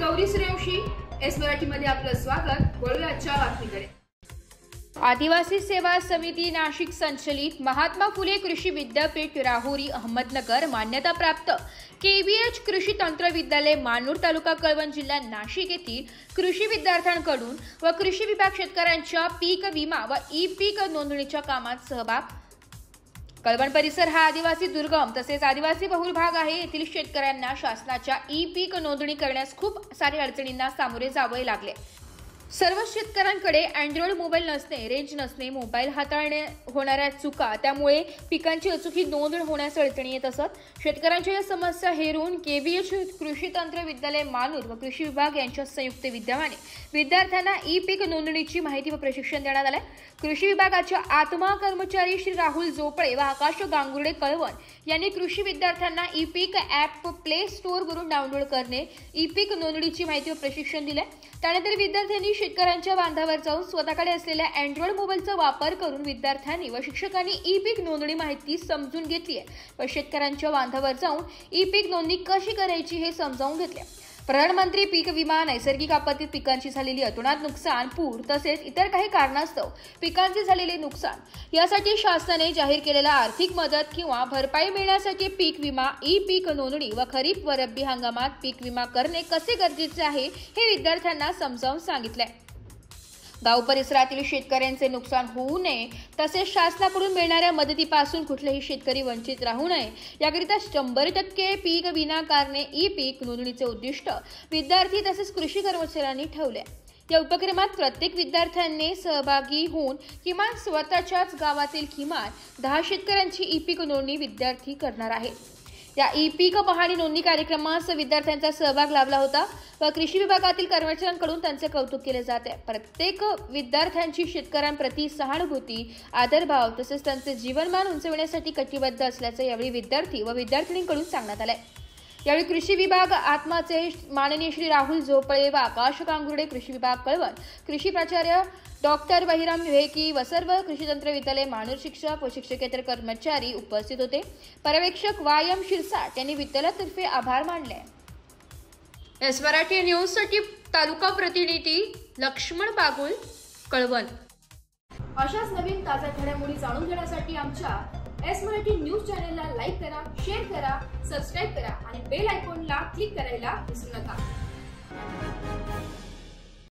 Gauri Suryavanshi, S मराठीमध्ये आपलं स्वागत। वळूया आजच्या बातमीकडे। आदिवासी सेवा समिती नाशिक संचलित महात्मा फुले कृषी विद्यापीठ राहुरी अहमदनगर मान्यता प्राप्त KVH कृषी तंत्र विद्यालय मानूर तालुका कळवण जिल्हा नाशिक येथील कृषी विद्यार्थ्यांकडून व कृषी विभाग शेतकऱ्यांच्या पीक विमा व ई-पीक नोंदणीच्या कामात सहभाग। कळवण परिसर हा आदिवासी दुर्गम तसेच आदिवासी बहुल भाग आहे। येथील शेतकऱ्यांना शासनाच्या ई-पीक नोंदणी करण्यास खूप साऱ्या अडचणींना सामोरे जावे लागले। सर्व शेतकऱ्यांकडे अँड्रॉइड मोबाईल नसणे, रेंज नसणे, मोबाईल हाताळणे होणाऱ्या चुका, त्यामुळे पिकांची अचूक नोंद होण्यास अडचणी येत असत। शेतकऱ्यांच्या या समस्या हेरून KVH कृषी तंत्र विद्यालय मानूर व कृषी विभाग यांच्या संयुक्त विद्यमाने विद्यार्थ्यांना ई-पीक नोंदणीची माहिती व प्रशिक्षण देण्यात आले। कृषी विभागाच्या आत्मा कर्मचारी श्री राहुल जोपळे व आकाश गांगुर्डे कळवण यांनी कृषी विद्यार्थ्यांना ई-पीक ॲप प्ले स्टोअर वरून डाउनलोड करणे, ई-पीक नोंदणीची माहिती व प्रशिक्षण दिले। त्यानंतर विद्यार्थ्यांनी शेतकऱ्यांच्या बांधावर जाऊन स्वतःकडे असलेल्या अँड्रॉइड मोबाईलचा वापर करून विद्यार्थ्यांनी व शिक्षकांनी ई-पीक नोंदणी माहिती समजून घेतली आहे व शेतकऱ्यांच्या बांधावर जाऊन ई-पीक नोंदणी कशी करायची हे समजावून घेतले। प्रधानमंत्री पीक विमा, नैसर्गिक आपत्तीत पिकांची झालेली अतोनात नुकसान, पूर तसेच इतर काही कारणास्तव पिकांचे झालेले नुकसान यासाठी शासनाने जाहीर केलेला आर्थिक मदत किंवा भरपाई मिळण्यासाठी पीक विमा, ई-पीक नोंदणी व खरीप व रब्बी हंगामात पीक विमा करणे कसे गरजेचे आहे हे विद्यार्थ्यांना समजावून सांगितले। गाव परिसरातील शेतकऱ्यांचे नुकसान होऊ नये तसेच शासनाकडून मिळणाऱ्या मदतीपासून कुठलेही शेतकरी वंचित राहू नये याकरिता 100% पीक विमा करणे ई-पीक नोंदणीचे उद्दिष्ट विद्यार्थी तसेच कृषी कर्मचाऱ्यांनी ठेवले। या उपक्रमात प्रत्येक विद्यार्थ्यांनी सहभागी होऊन किमान स्वतःच्याच गावातील किमान 10 शेतकऱ्यांची ई-पीक नोंदणी विद्यार्थी करणार आहेत। या ई-पीक पाहणी नोंदणी कार्यक्रमास विद्यार्थ्यांचा सहभाग लाभला होता व कृषी विभागातील कर्मचाऱ्यांकडून त्यांचे कौतुक केले जाते। प्रत्येक विद्यार्थ्यांची शेतकऱ्यांप्रती सहानुभूती, आदरभाव तसेच त्यांचे जीवनमान उंचविण्यासाठी कटिबद्ध असल्याचे यावेळी विद्यार्थी व विद्यार्थिनींकडून सांगण्यात आले। यावेळी कृषी विभाग आत्माचे माननीय श्री राहुल जोपळे व आकाश गांगुर्डे, कृषी विभाग कळवण, कृषी प्राचार्य डॉक्टर बहिराम विवेकी व सर्व कृषी तंत्र विद्यालय मानूर शिक्षक व शिक्षकेतर कर्मचारी उपस्थित होते। पर्यवेक्षक वायम शिरसाट यांनी विद्यालयातर्फे आभार मानले। एस मराठी न्यूज साठी तालुका प्रतिनिधी लक्ष्मण बागुल, कळवण। अशाच नवीन ताज्या घडामोडी जाणून घेण्यासाठी आमच्या एस मराठी न्यूज चॅनलला लाईक करा, शेअर करा, सबस्क्राइब करा आणि बेल आयकॉनला क्लिक करायला विसरू नका।